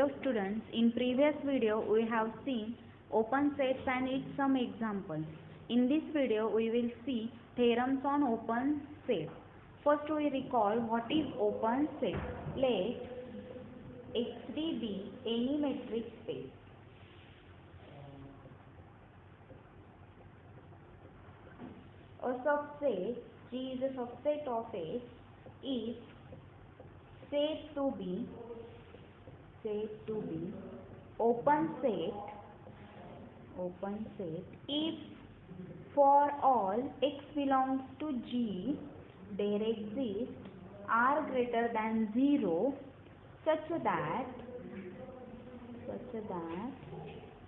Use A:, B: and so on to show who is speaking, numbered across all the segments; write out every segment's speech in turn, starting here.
A: Hello students, in previous video we have seen open sets and its some examples. In this video we will see theorems on open sets. First we recall what is open set. Let XD be any metric space. A subset G is a subset of X is said to be open set if for all X belongs to G there exists R greater than 0 such that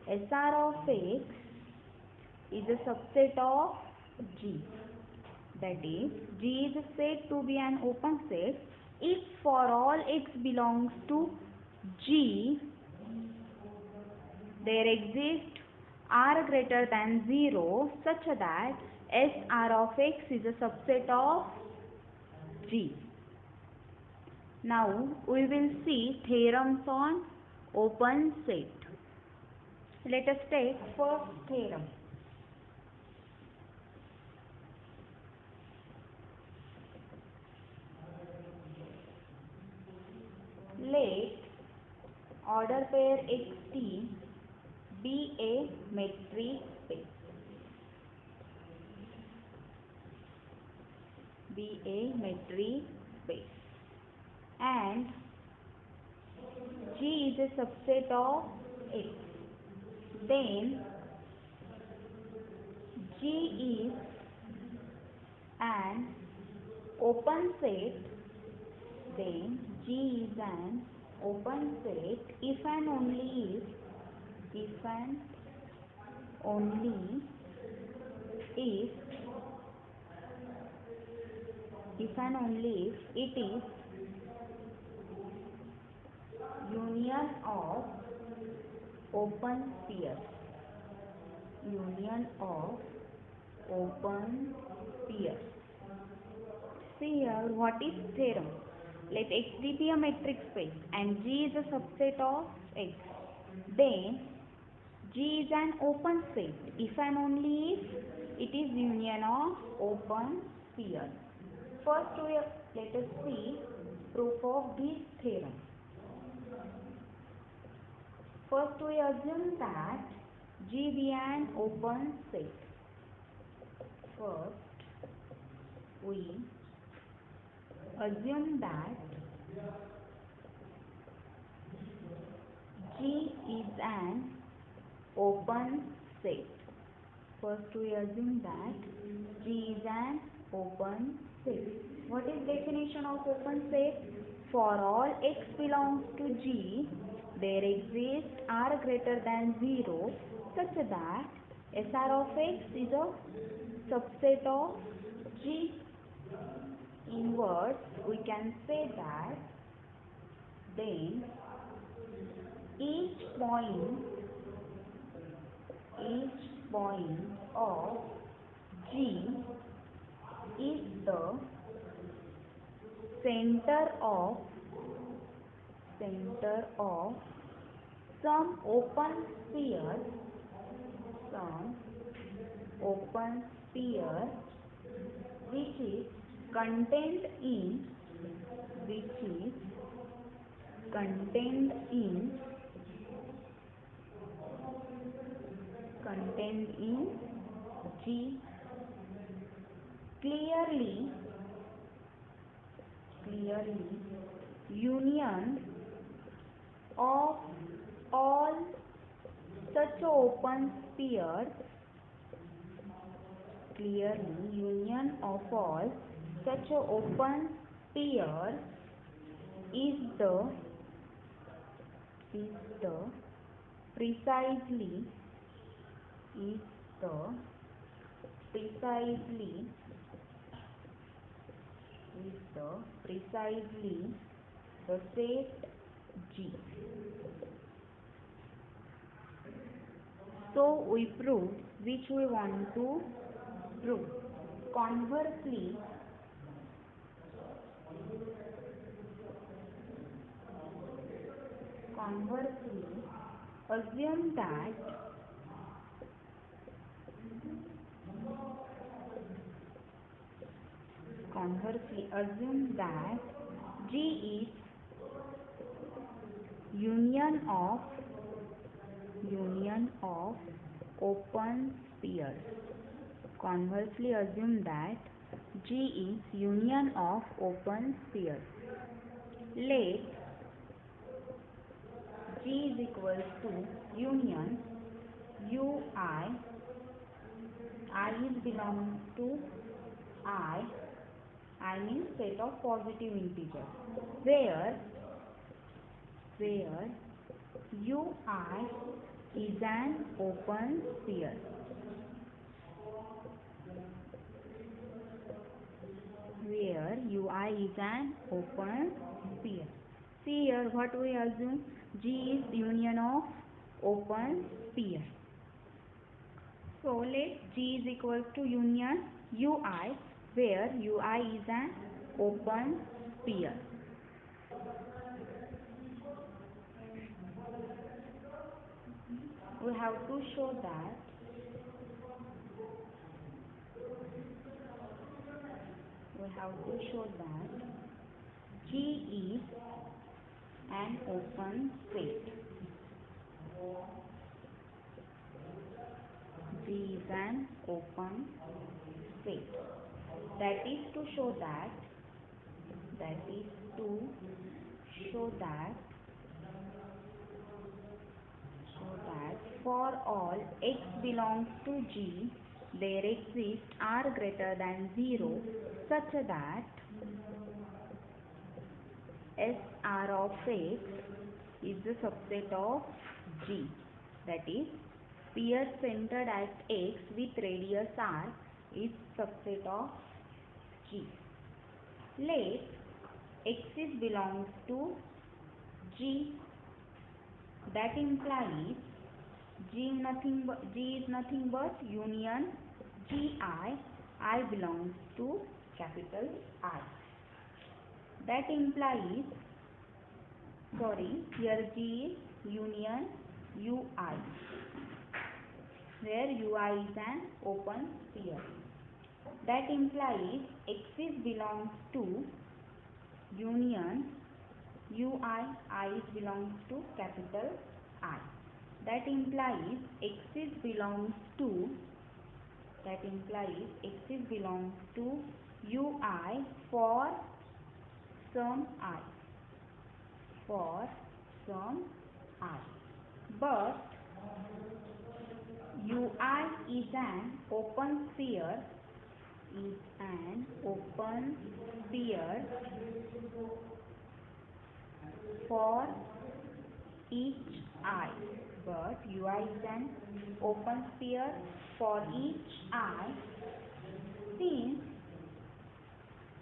A: SR of X is a subset of G. That is, G is said to be an open set if for all X belongs to G there exists R greater than 0 such that SR of X is a subset of G. Now we will see theorems on open set. Let us take first theorem. Let order pair XT be a metric space. And G is a subset of X. Then G is an open set. If and only if it is union of open pairs. See here, what is theorem? Let XD be a metric space and G is a subset of X. Then G is an open set if and only if it is union of open pairs. First let us see proof of this theorem. First we assume that G be an open set. First we assume that G is an open set. What is definition of open set? For all X belongs to G, there exists R greater than 0 such that SR of X is a subset of G. In words, we can say that then each point of G is the center of some open sphere which is contained in G. Clearly union of all such open spheres is the precisely the set G. So we proved which we want to prove. Conversely, Conversely, assume that G is union of open spheres. Conversely, assume that G is union of open spheres. Let G is equals to union UI. I is belongs to I means set of positive integers, where UI is an open sphere. Where UI is an open sphere. See here, what we assume? G is union of open sphere. So let G is equals to union UI, where UI is an open sphere. We have to show that G is an open set. G is an open set. That is to show that for all x belongs to G, there exists r greater than 0 such that SR of x is the subset of G. That is, sphere centered at x with radius r is subset of G. Let x is belongs to G. That implies G is nothing but union Gi. I belongs to capital I. That implies, here G is union Ui, where Ui is an open sphere. That implies x is belongs to union Ui, I is belongs to capital I. That implies x is belongs to Ui for some I. But Ui is an open sphere for each I. But Ui is an open sphere for each I, since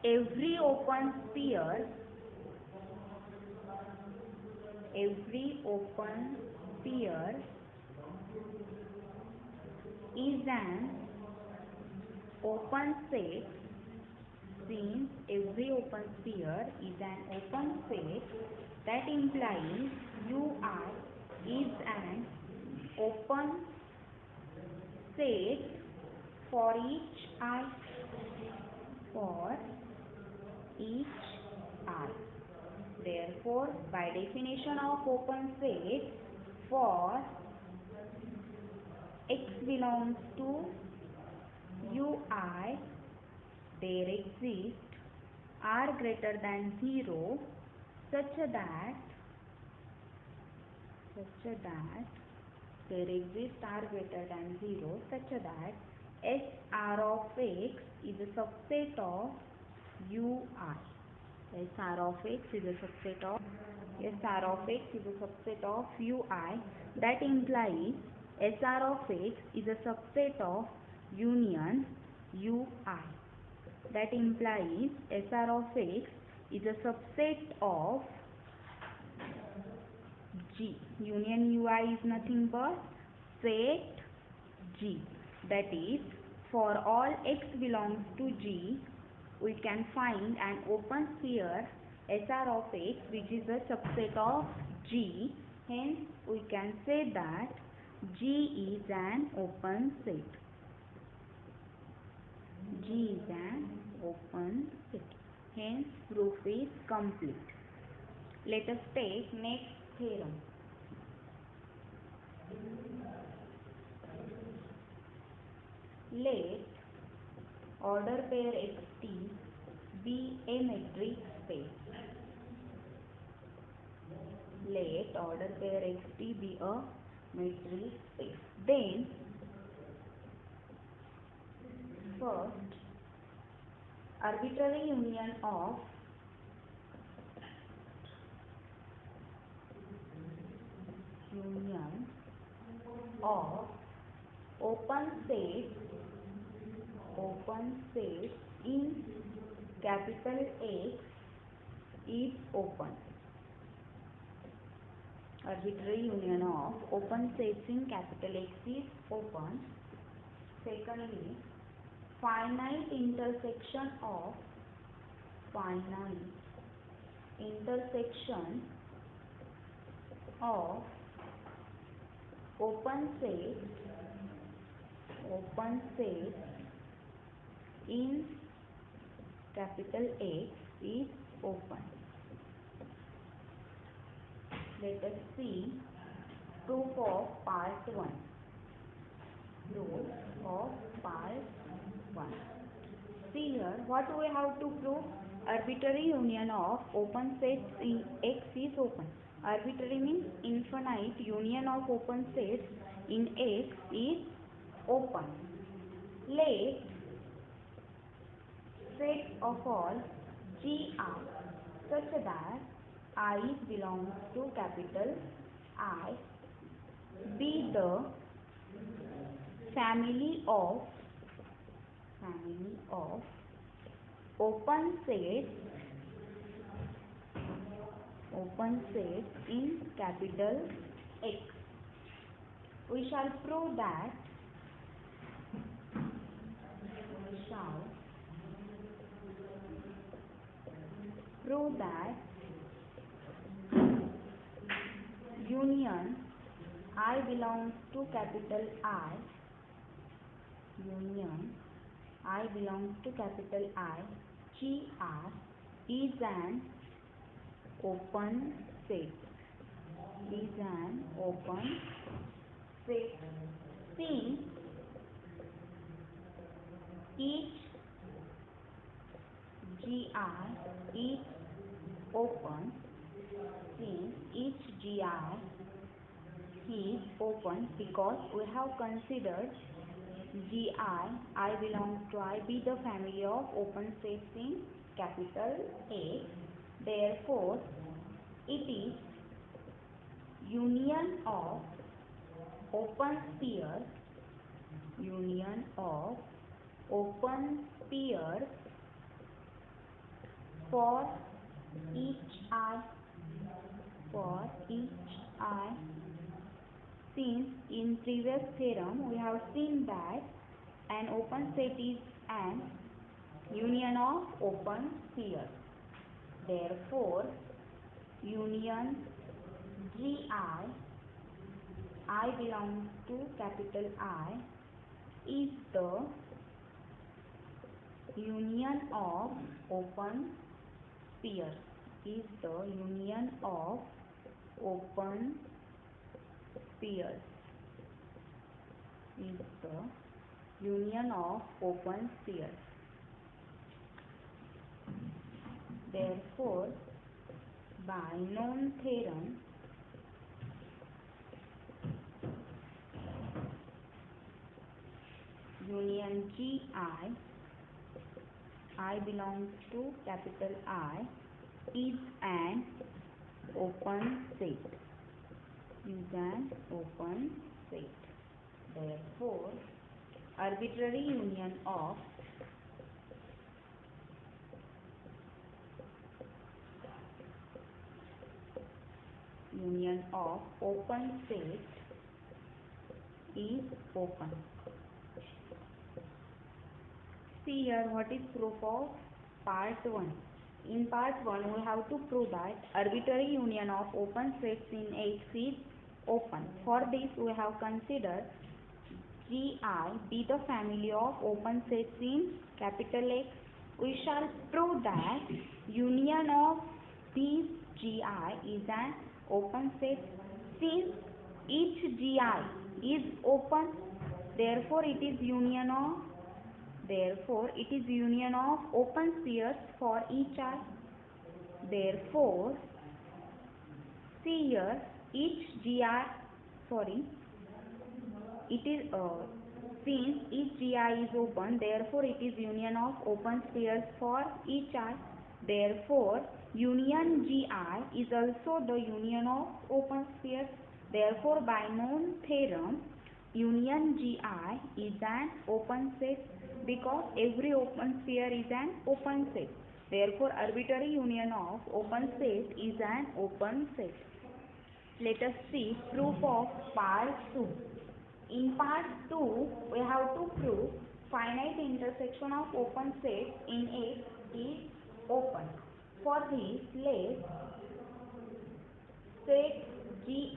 A: every open sphere is an open set. Since every open sphere is an open set, that implies Ui is an open set for each I. Therefore, by definition of open set, for x belongs to Ui, there exists r greater than 0 such that SR of x is a subset of Ui. SR of x is a subset of Ui. That implies SR of x is a subset of union Ui. That implies SR of x is a subset of G. Union Ui is nothing but set G. That is, for all x belongs to G, we can find an open sphere SR of x which is a subset of G Hence, we can say that G is an open set. G is an open set. Hence, proof is complete. Let us take next theorem. Let order pair xt be a metric space. Let order pair xt be a metric space. Then, first, arbitrary union of open set in capital X is open. Arbitrary union of open sets in capital X is open. Secondly, finite intersection of open sets in capital X is open. Let us see proof of part 1. See here, what we have to prove? Arbitrary union of open sets in X is open. Arbitrary means infinite union of open sets in X is open. Let set of all G are such that I belongs to capital I be the family of open sets in capital X. We shall prove that union I belongs to capital I G R is an open set. Since each GR is open, because we have considered I belongs to I be the family of open sets in capital A. Therefore, it is union of open spheres for each I. Since in previous theorem we have seen that an open set is an union of open spheres. Therefore, union I belongs to capital I is the union of open spheres. Therefore, by known theorem, union I belongs to capital I is an open set. Therefore, arbitrary union of open set is open. See here what is proof of part 1. In part 1, we have to prove that arbitrary union of open sets in X is open. For this, we have considered Gi be the family of open sets in capital X. We shall prove that union of these Gi is an open set. Since each Gi is open, therefore it is union of open spheres for each I. Therefore, see here, each Gi, it is since each Gi is open, therefore it is union of open spheres for each I. Therefore, union Gi is also the union of open spheres. Therefore, by known theorem, union Gi is an open set because every open sphere is an open set. Therefore, arbitrary union of open set is an open set. Let us see proof of part 2. In part 2, we have to prove finite intersection of open sets in X is open. For this, let set Gi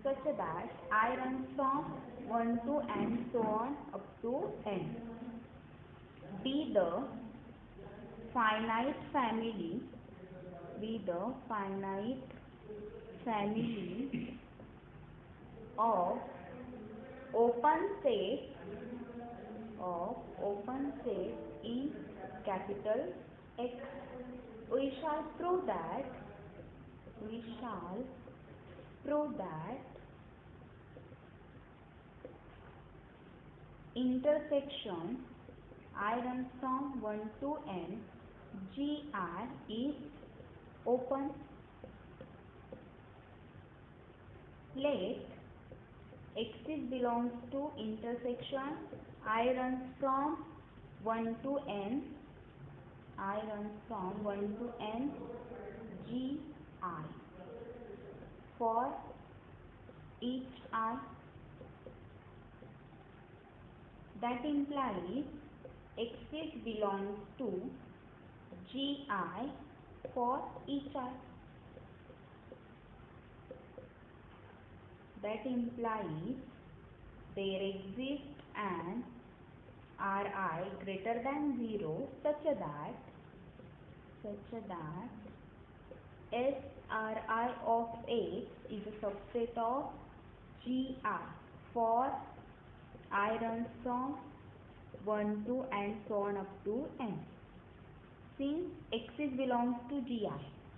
A: such that I runs from 1 to n so on up to n be the finite family of open sets in capital X. We shall prove that intersection I runs from 1 to n Gi is open. Let X belongs to intersection I runs from 1 to n Gi for each I. That implies X belongs to Gi for each I. That implies there exists an Ri greater than 0 such that Sri of X is a subset of Gi for I runs from 1 to and so on up to n. Since X belongs to Gi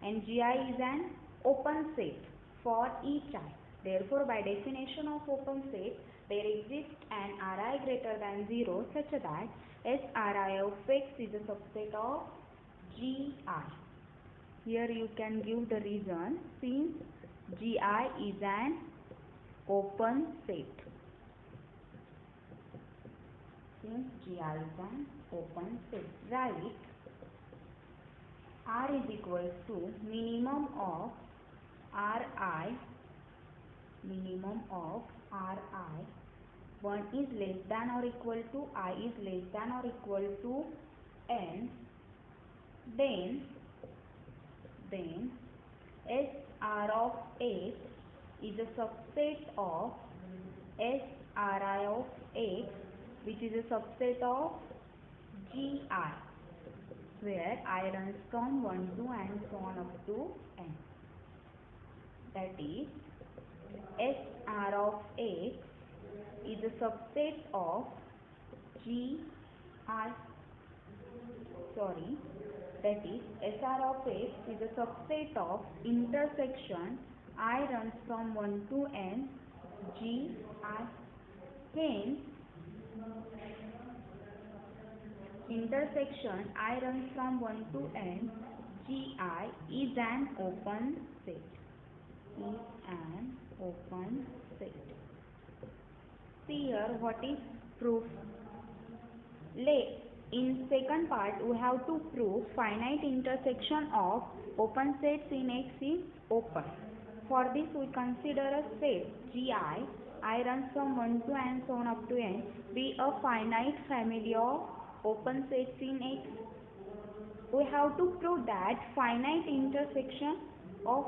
A: and Gi is an open set for each I, therefore by definition of open set there exists an Ri greater than 0 such that Sri of X is a subset of Gi. Here you can give the reason since Gi is an open set. Write R is equals to minimum of Ri 1 is less than or equal to I is less than or equal to n, then Sr of X is a subset of Sri of X which is a subset of Gi, where I runs from 1 to and so on up to n. That is, Sr of X is a subset of Gi. That is, Sr of X is a subset of intersection I runs from 1 to n Gi. Hence, intersection I runs from 1 to n Gi is an open set. See here what is proof. In second part we have to prove finite intersection of open sets in X is open. For this we consider a set Gi I runs from 1 to and so on up to n be a finite family of open sets in X. we have to prove that finite intersection of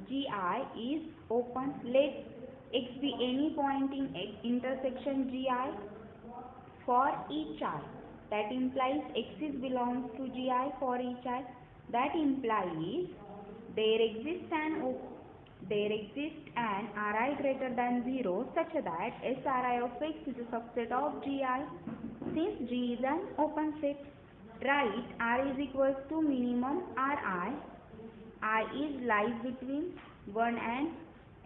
A: GI is open. Let X be any point in intersection GI for each I. That implies X is belongs to GI for each I. That implies there exists an Ri greater than 0 such that Sri of X is a subset of GI. Since G is an open set, write R is equals to minimum Ri. I is lies between 1 and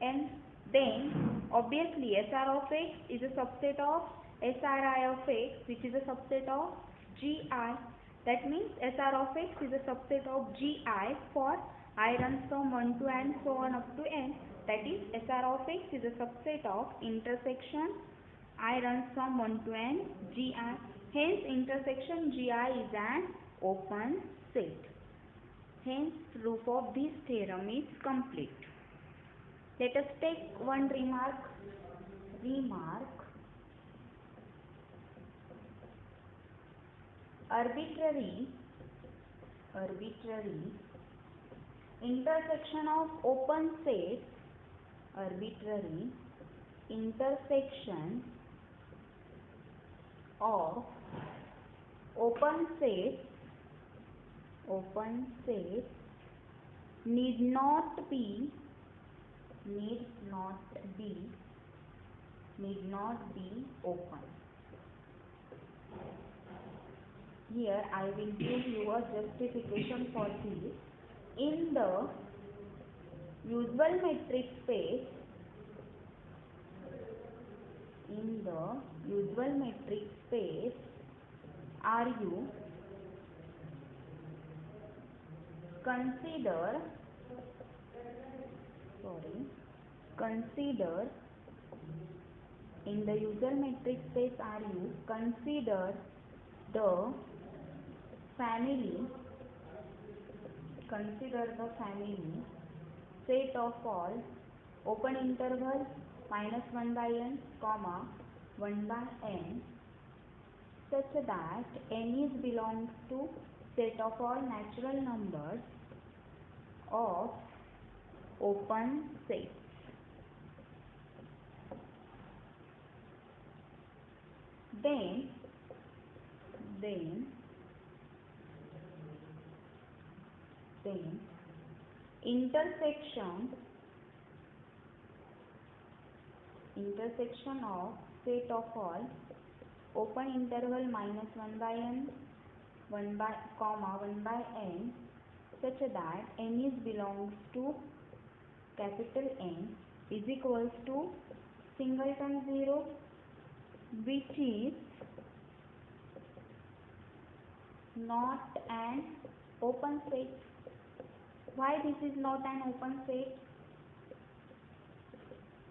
A: n. Then obviously Sr of X is a subset of Sri of X, which is a subset of GI. That means Sr of X is a subset of GI for I runs from 1 to n, so on up to n. That is Sr of X is a subset of intersection I runs from 1 to n GI. Hence intersection GI is an open set. Hence proof of this theorem is complete. Let us take one remark. Arbitrary intersection of open sets. Arbitrary intersection of open sets need not be open. Here I will give you a justification for this. In the usual metric space, Ru, consider in the usual metric space Ru, consider the family set of all open interval -1 by n, 1 by n such that n is belongs to set of all natural numbers of open sets. Then intersection of set of all open interval -1 by n, 1 by n such that n is belongs to capital N is equals to singleton 0, which is not an open set. Why this is not an open set?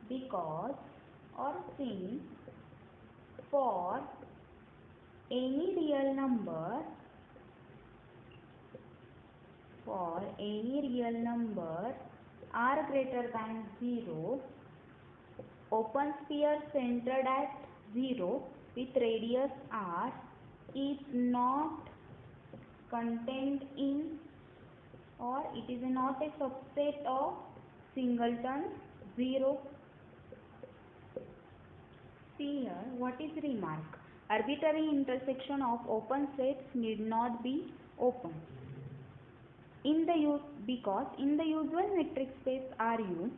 A: Because or since for any real number r greater than 0, open sphere centered at 0 with radius r is not contained in, or it is not a subset of singleton 0. See here, what is remark? Arbitrary intersection of open sets need not be open. Because in the usual metric space Ru,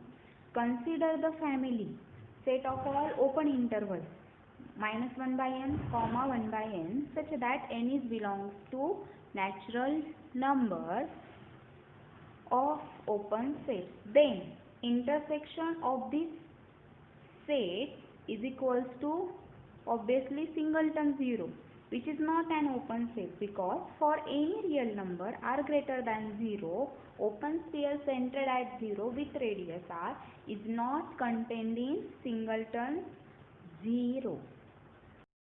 A: consider the family set of all open intervals -1 by n, 1 by n such that n is belongs to natural numbers of open sets. Then intersection of this set is equals to obviously singleton 0, which is not an open set, because for any real number r greater than 0, open sphere centered at 0 with radius r is not contained in singleton 0.